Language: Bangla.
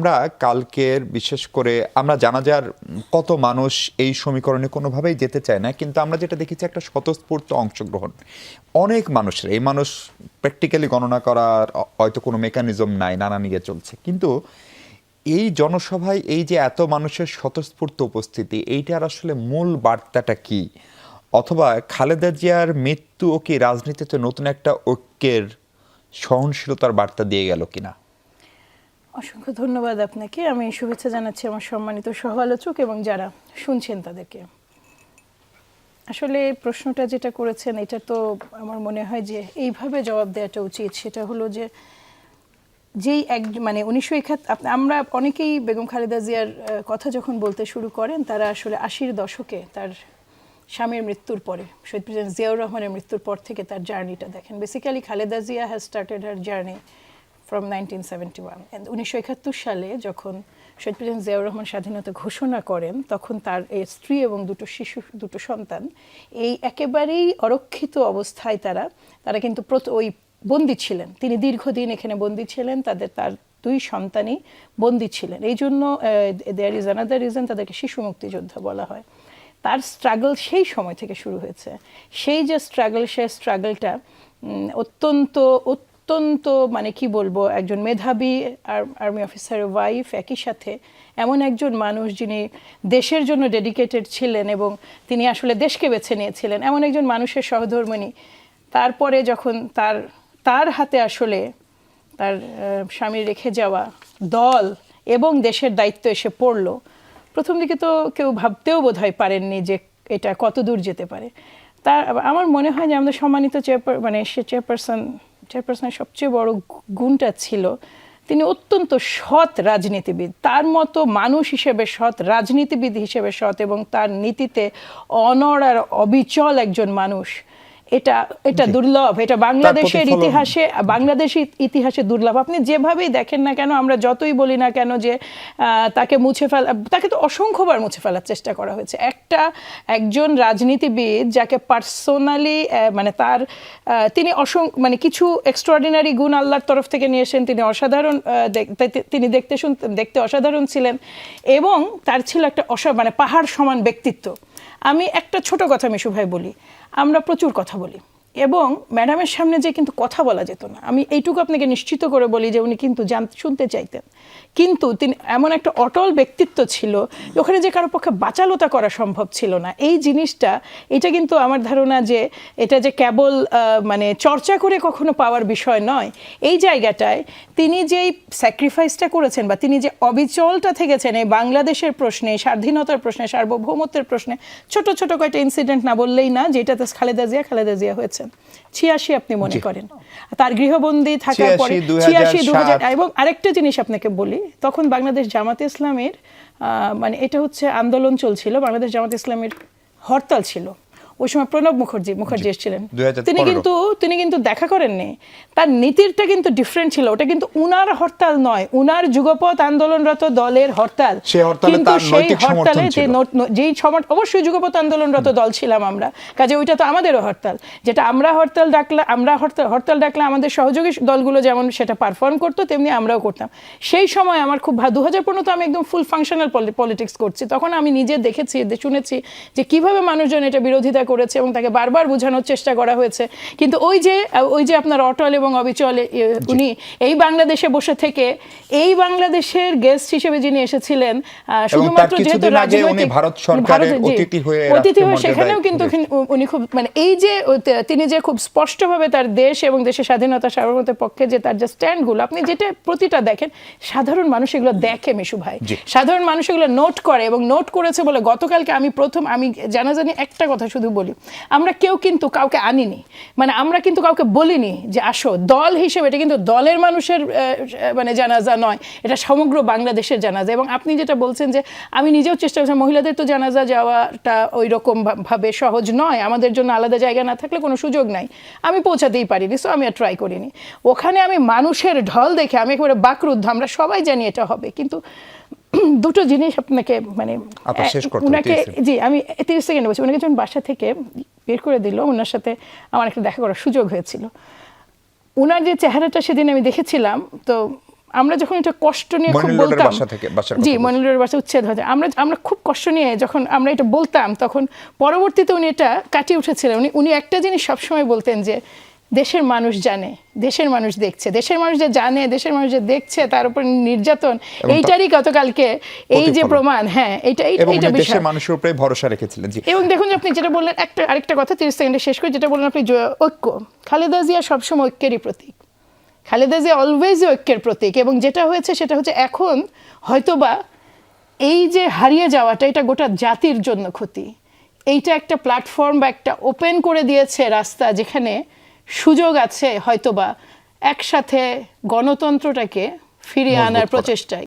আমরা কালকের বিশেষ করে আমরা জানাজার কত মানুষ এই সমীকরণে কোনোভাবেই যেতে চায় না, কিন্তু আমরা যেটা দেখেছি একটা স্বতঃস্ফূর্ত অংশগ্রহণ অনেক মানুষের। এই মানুষ প্র্যাকটিক্যালি গণনা করার হয়তো কোনো মেকানিজম নাই, নানা নিয়ে চলছে, কিন্তু এই জনসভায় এই যে এত মানুষের স্বতঃস্ফূর্ত উপস্থিতি, এইটার আসলে মূল বার্তাটা কি? অথবা খালেদা জিয়ার মৃত্যুও কি রাজনীতিতে নতুন একটা ঐক্যের সহনশীলতার বার্তা দিয়ে গেল কিনা? অসংখ্য ধন্যবাদ আপনাকে। আমি শুভেচ্ছা জানাচ্ছি আমার সম্মানিত সহ-আলোচক এবং যারা শুনছেন তাদেরকে। আসলে প্রশ্নটা যেটা করেছেন এটা তো আমার মনে হয় যে এইভাবে জবাব দেওয়াটা উচিত। সেটা হলো যে যেই মানে 1971 আমরা অনেকেই বেগম খালেদা জিয়ার কথা যখন বলতে শুরু করেন তারা আসলে 80-র দশকে তার স্বামীর মৃত্যুর পরে, শহীদ প্রেসিডেন্ট জিয়াউর রহমানের মৃত্যুর পর থেকে তার জার্নিটা দেখেন। Basically Khaleda Zia has started her journey from 1971। 1971 সালে যখন শহীদ প্রেসিডেন্ট জিয়াউর রহমান স্বাধীনতা ঘোষণা করেন তখন তার এই স্ত্রী এবং দুটো সন্তান এই একেবারেই অরক্ষিত অবস্থায় তারা কিন্তু ওই বন্দী ছিলেন। তিনি দীর্ঘদিন এখানে বন্দী ছিলেন, তার দুই সন্তানই বন্দী ছিলেন। এই জন্য দেয়ার ইজ অ্যানাদার রিজন তাদেরকে শিশু মুক্তিযোদ্ধা বলা হয়। তার স্ট্রাগল সেই সময় থেকে শুরু হয়েছে। সেই যে স্ট্রাগলটা অত্যন্ত মানে কি বলবো, একজন মেধাবী আর্মি অফিসারের ওয়াইফ, একই সাথে এমন একজন মানুষ যিনি দেশের জন্য ডেডিকেটেড ছিলেন এবং তিনি আসলে দেশকে বেছে নিয়েছিলেন, এমন একজন মানুষের সহধর্মিণী। তারপরে যখন তার হাতে আসলে তার স্বামীর রেখে যাওয়া দল এবং দেশের দায়িত্ব এসে পড়ল, প্রথম দিকে তো কেউ ভাবতেও বোধহয় পারেননি যে এটা কত দূর যেতে পারে। আমার মনে হয় যে আমাদের সম্মানিত চেয়ারপারসনের সবচেয়ে বড় গুণটা ছিল তিনি অত্যন্ত সৎ রাজনীতিবিদ। তার মতো মানুষ হিসেবে সৎ, রাজনীতিবিদ হিসেবে সৎ এবং তার নীতিতে অনড় আর অবিচল একজন মানুষ, এটা দুর্লভ। এটা বাংলাদেশের ইতিহাসে দুর্লভ। আপনি যেভাবেই দেখেন না কেন, আমরা যতই বলি না কেন যে তাকে তো অসংখ্যবার মুছে ফেলার চেষ্টা করা হয়েছে। একজন রাজনীতিবিদ যাকে পার্সোনালি মানে তিনি মানে কিছু এক্সট্রাঅর্ডিনারি গুণ আল্লাহর তরফ থেকে নিয়ে এসেছেন। তিনি অসাধারণ, তিনি দেখতে অসাধারণ ছিলেন এবং তার ছিল একটা মানে পাহাড় সমান ব্যক্তিত্ব। আমি একটা ছোট কথা মিশু ভাই বলি, আমরা প্রচুর কথা বলি এবং ম্যাডামের সামনে যে কিন্তু কথা বলা যেত না। আমি এইটুকু আপনাকে নিশ্চিত করে বলি যে উনি কিন্তু শুনতে চাইতেন, কিন্তু তিনি এমন একটা অটল ব্যক্তিত্ব ছিল ওখানে যে কারো পক্ষে বাচালতা করা সম্ভব ছিল না। এই জিনিসটা, এটা কিন্তু আমার ধারণা যে এটা যে কেবল মানে চর্চা করে কখনো পাওয়ার বিষয় নয়। এই জায়গাটায় তিনি যেই স্যাক্রিফাইসটা করেছেন বা তিনি যে অবিচলটা থেকেছেন এই বাংলাদেশের প্রশ্নে, স্বাধীনতার প্রশ্নে, সার্বভৌমত্বের প্রশ্নে, ছোট ছোট কয়েকটা ইনসিডেন্ট না বললেই না, যেটাতে খালেদা জিয়া হয়েছে 86 আপনি মনে করেন, তার গৃহবন্দী থাকার পরে 86, 2000। এবং আরেকটা জিনিস আপনাকে বলি, তখন বাংলাদেশ জামাতে ইসলামের মানে এটা হচ্ছে আন্দোলন চলছিল, বাংলাদেশ জামাতে ইসলামের হরতাল ছিল। ওই সময় প্রণব মুখার্জি এসেছিলেন, তিনি কিন্তু দেখা করেননি। তার নীতিটা কিন্তু ডিফারেন্ট ছিল। ওটা কিন্তু উনার হরতাল নয়, উনার যুগপৎ আন্দোলনরত দলের হরতাল। কিন্তু সেই হরতালে অবশ্যই যুগপৎ আন্দোলনরত দল ছিলাম আমরা, কাজে ওইটা তো আমাদেরও হরতাল। যেটা আমরা হরতাল ডাকলে আমাদের সহযোগী দলগুলো যেমন সেটা পারফর্ম করতো, তেমনি আমরাও করতাম। সেই সময় আমার খুব 2015 তো আমি একদম ফুল ফাংশনাল পলিটিক্স করছি, তখন আমি নিজে দেখেছি, শুনেছি যে কিভাবে মানুষজন এটা বিরোধিতা করেছে এবং তাকে বারবার বোঝানোর চেষ্টা করা হয়েছে। কিন্তু ওই যে আপনার অটল এবং অবিচল উনি এই বাংলাদেশে বসে থেকে এই বাংলাদেশের গেস্ট হিসেবে যিনি এসেছিলেন, শুধুমাত্র যেহেতু রাজনৈতিক অতিথি হয়ে সেখানেও কিন্তু উনি খুব মানে এই যে তিনি যে খুব স্পষ্টভাবে তার দেশ এবং দেশের স্বাধীনতা সার্বভৌমত্বের পক্ষে যে তার যে স্ট্যান্ডগুলো, আপনি যেটা প্রতিটা দেখেন, সাধারণ মানুষ এগুলো দেখে মিশু ভাই, সাধারণ মানুষ এগুলো নোট করে এবং নোট করেছে বলে গতকালকে আমি জানাজানি একটা কথা শুধু বলি, আমরা কেউ কিন্তু কাউকে আনিনি, মানে আমরা কিন্তু কাউকে বলিনি যে আসো দল হিসেবে। এটা কিন্তু দলের মানুষের মানে জানাজা নয়, এটা সমগ্র বাংলাদেশের জানাজা। এবং আপনি যেটা বলছেন যে আমি নিজেও চেষ্টা করছি, মহিলাদের তো জানাজা যাওয়াটা ওই রকম ভাবে সহজ নয়, আমাদের জন্য আলাদা জায়গা না থাকলে কোনো সুযোগ নাই, আমি পৌঁছাতেই পারিনি, সো আমি আর ট্রাই করিনি। ওখানে আমি মানুষের ঢল দেখে আমি একেবারে বাকরুদ্ধ। আমরা সবাই জানি এটা হবে, কিন্তু দুটো জিনিস আপনাকে মানে উনাকে, জি আমি 30 সেকেন্ড বলছি, উনাকে যখন বাসা থেকে বের করে দিল, ওনার সাথে আমার একটা দেখা করার সুযোগ হয়েছিল। উনার যে চেহারাটা সেদিন আমি দেখেছিলাম, তো আমরা যখন এটা কষ্ট নিয়ে খুব মনিরুলের বলতাম, বাসার জি কথা বলছি। মনিরুলের বাসা উচ্ছেদ হয়ে যায়, আমরা খুব কষ্ট নিয়ে যখন আমরা এটা বলতাম, তখন পরবর্তীতে উনি এটা কাটিয়ে উঠেছিলেন। উনি একটা জিনিস সবসময় বলতেন যে দেশের মানুষ জানে, দেশের মানুষ দেখছে, দেশের মানুষ যে জানে, দেশের মানুষ যে দেখছে, তার উপর নির্যাতন, এইটারই গতকালকে এই যে প্রতিফলন। প্রমাণ, হ্যাঁ এবং এইটা উনি বিষয়। দেশের মানুষের উপরে ভরসা রেখেছিলেন। জি, এবং দেখুন যে আপনি যেটা বললেন, আরেকটা কথা 30 সেকেন্ডে শেষ করে, যেটা বললেন আপনি ঐক্য, খালেদা জিয়া সবসময় ঐক্যেরই প্রতীক, খালেদা জিয়া অলওয়েজ ঐক্যের প্রতীক। এবং যেটা হয়েছে সেটা হচ্ছে এখন হয়তোবা এই যে হারিয়ে যাওয়াটা, এটা গোটা জাতির জন্য ক্ষতি। এইটা একটা প্ল্যাটফর্ম বা একটা ওপেন করে দিয়েছে রাস্তা, যেখানে সুযোগ আছে হয়তোবা একসাথে গণতন্ত্রটাকে ফিরিয়ে মজবুত আনার করা। প্রচেষ্টায়।